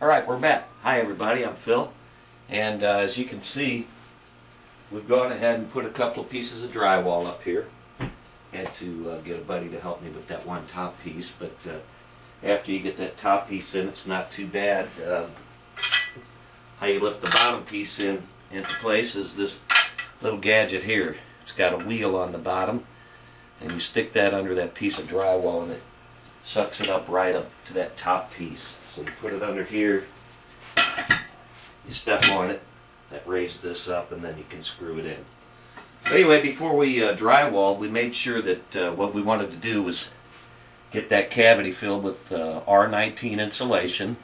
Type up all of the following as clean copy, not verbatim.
Alright, we're back. Hi everybody, I'm Phil. And as you can see, we've gone ahead and put a couple of pieces of drywall up here. Had to get a buddy to help me with that one top piece, but after you get that top piece in, it's not too bad. How you lift the bottom piece into place is this little gadget here. It's got a wheel on the bottom, and you stick that under that piece of drywall and it sucks it up right up to that top piece. So you put it under here, you step on it, that raises this up, and then you can screw it in. But anyway, before we drywalled, we made sure that what we wanted to do was get that cavity filled with R19 insulation,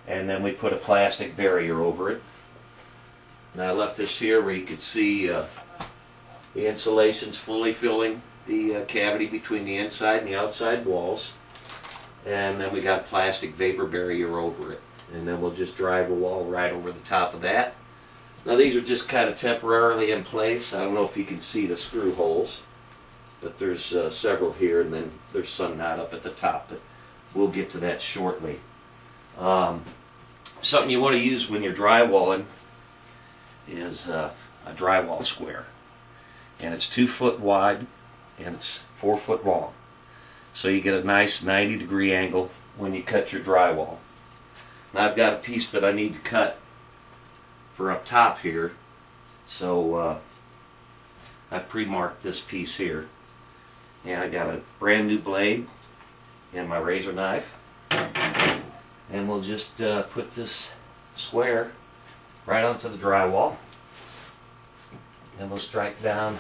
and then we put a plastic barrier over it. Now I left this here where you could see the insulation's fully filling the cavity between the inside and the outside walls. And then we got a plastic vapor barrier over it. And then we'll just drive a wall right over the top of that. Now these are just kind of temporarily in place. I don't know if you can see the screw holes, but there's several here, and then there's some not up at the top, but we'll get to that shortly. Something you want to use when you're drywalling is a drywall square. And it's 2 foot wide and it's 4 foot long. So you get a nice 90-degree angle when you cut your drywall. Now I've got a piece that I need to cut for up top here, so I've pre-marked this piece here. And I got a brand new blade and my razor knife. And we'll just put this square right onto the drywall. And we'll strike down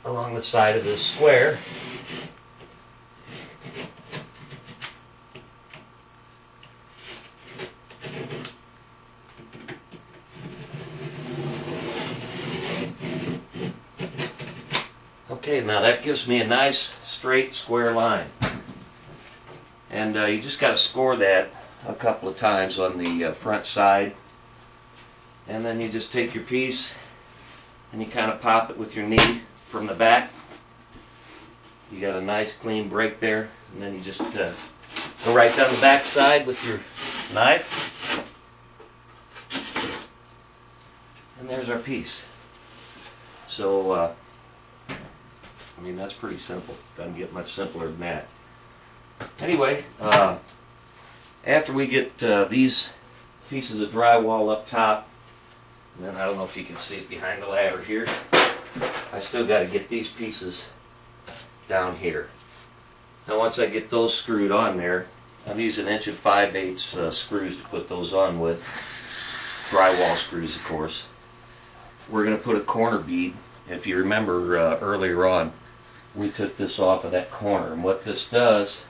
along the side of this square. Okay, now that gives me a nice straight square line. And you just got to score that a couple of times on the front side. And then you just take your piece and you kind of pop it with your knee from the back. You got a nice clean break there, and then you just go right down the back side with your knife, and there's our piece. So I mean, that's pretty simple. Doesn't get much simpler than that. Anyway, after we get these pieces of drywall up top, and then I don't know if you can see it behind the ladder here, I still got to get these pieces down here. Now once I get those screwed on there, I'm using 1 5/8" screws to put those on with. Drywall screws, of course. We're going to put a corner bead. If you remember earlier on, we took this off of that corner, and what this does,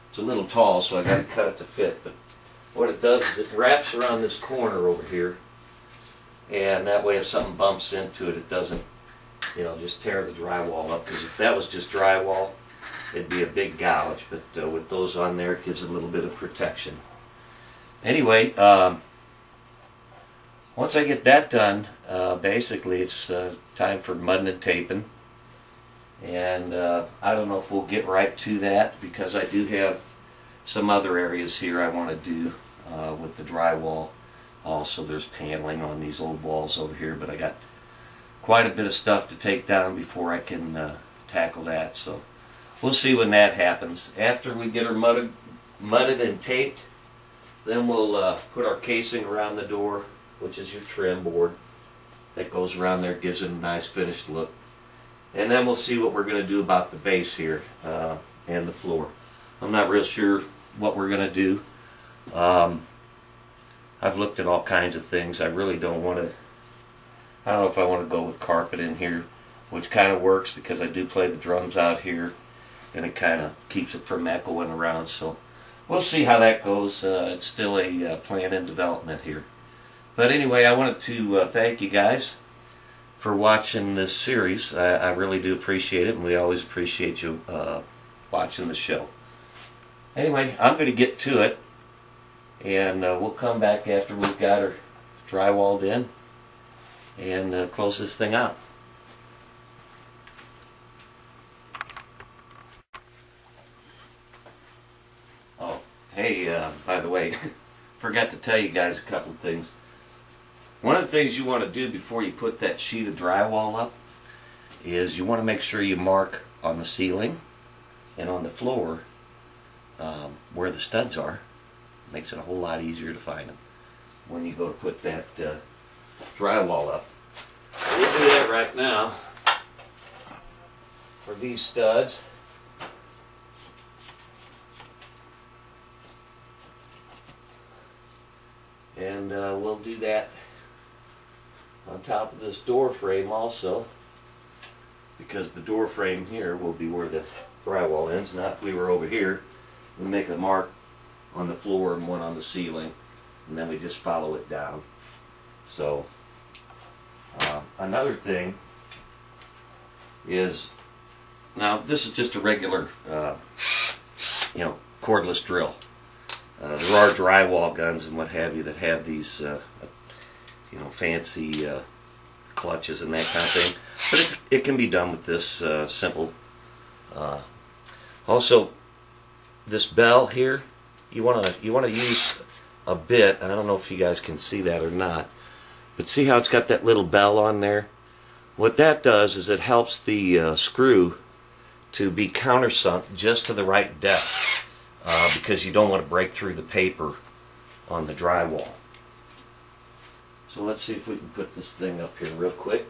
it's a little tall, so I got to cut it to fit, but what it does is it wraps around this corner over here, and that way if something bumps into it, it doesn't, you know, just tear the drywall up, because if that was just drywall, it'd be a big gouge, but with those on there, it gives it a little bit of protection. Anyway, once I get that done, basically it's time for mudding and taping, and I don't know if we'll get right to that, because I do have some other areas here I want to do with the drywall. Also, there's paneling on these old walls over here, but I got quite a bit of stuff to take down before I can tackle that. So we'll see when that happens. After we get her mudded and taped, then we'll put our casing around the door, which is your trim board that goes around there, gives it a nice finished look. And then we'll see what we're going to do about the base here and the floor. I'm not real sure what we're going to do. I've looked at all kinds of things. I really don't want to, I don't know if I want to go with carpet in here, which kind of works because I do play the drums out here, and it kind of keeps it from echoing around. So we'll see how that goes. It's still a plan in development here. But anyway, I wanted to thank you guys for watching this series. I really do appreciate it, and we always appreciate you watching the show. Anyway, I'm going to get to it, and we'll come back after we've got her drywalled in and close this thing out. Hey, by the way, forgot to tell you guys a couple of things. One of the things you want to do before you put that sheet of drywall up is you want to make sure you mark on the ceiling and on the floor where the studs are. Makes it a whole lot easier to find them when you go to put that drywall up. We'll do that right now for these studs. And we'll do that on top of this door frame also, because the door frame here will be where the drywall ends. Now if we were over here, we make a mark on the floor and one on the ceiling, and then we just follow it down. So another thing is, now this is just a regular cordless drill. There are drywall guns and what have you that have these fancy clutches and that kind of thing, but it can be done with this simple. Also, this bell here, you want to use a bit. I don't know if you guys can see that or not, but see how it's got that little bell on there? What that does is it helps the screw to be countersunk just to the right depth, because you don't want to break through the paper on the drywall. So let's see if we can put this thing up here real quick.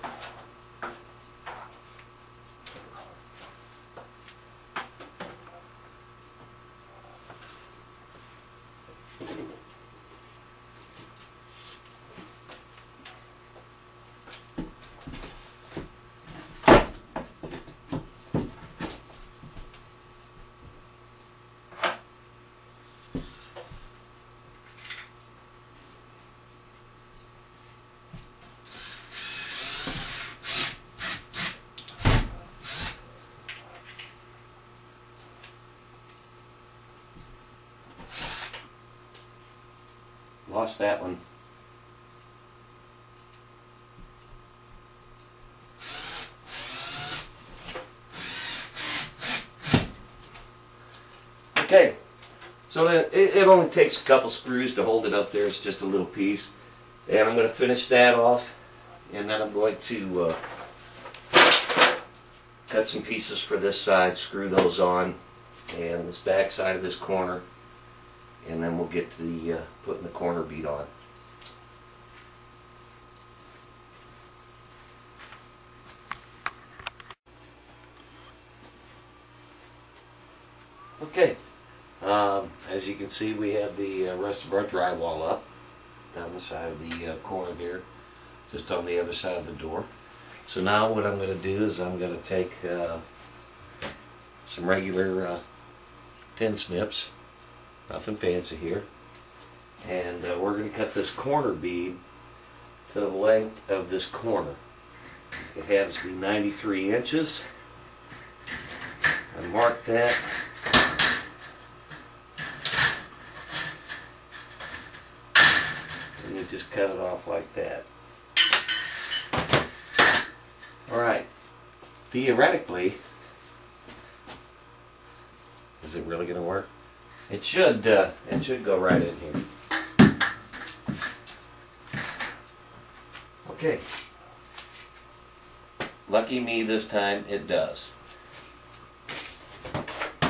Lost that one. Okay, so it only takes a couple screws to hold it up there. It's just a little piece, and I'm going to finish that off, and then I'm going to cut some pieces for this side, screw those on, and this back side of this corner. And then we'll get to the putting the corner bead on. Okay, as you can see, we have the rest of our drywall up down the side of the corner here, just on the other side of the door. So now what I'm going to do is I'm going to take some regular tin snips. Nothing fancy here. And we're going to cut this corner bead to the length of this corner. It has to be 93 inches. I mark that. And you just cut it off like that. Alright. Theoretically, is it really going to work? It should go right in here. Okay. Lucky me this time, it does.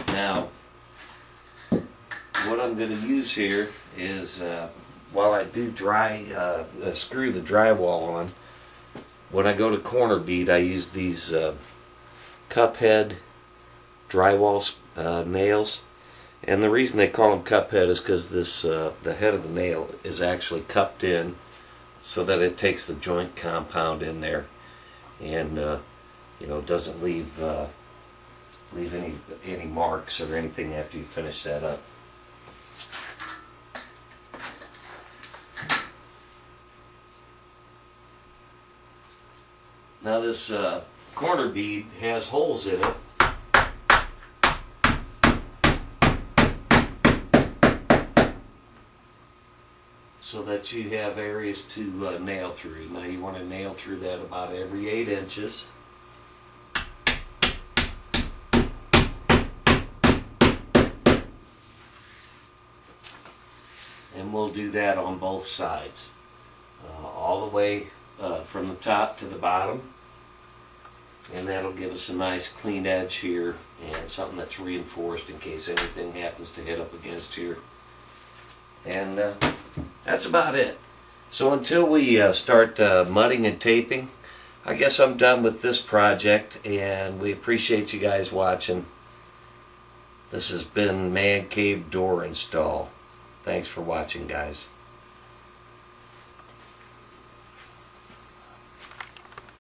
Now, what I'm going to use here is, while I do screw the drywall on, when I go to corner bead, I use these cup head drywall nails. And the reason they call them cup head is because this the head of the nail is actually cupped in so that it takes the joint compound in there, and doesn't leave any marks or anything after you finish that up. Now this corner bead has holes in it. So that you have areas to nail through. Now you want to nail through that about every 8 inches. and we'll do that on both sides. All the way from the top to the bottom. And that'll give us a nice clean edge here and something that's reinforced in case anything happens to hit up against here. And that's about it. So until we start mudding and taping, I guess I'm done with this project, and we appreciate you guys watching. This has been Man Cave Door Install. Thanks for watching, guys.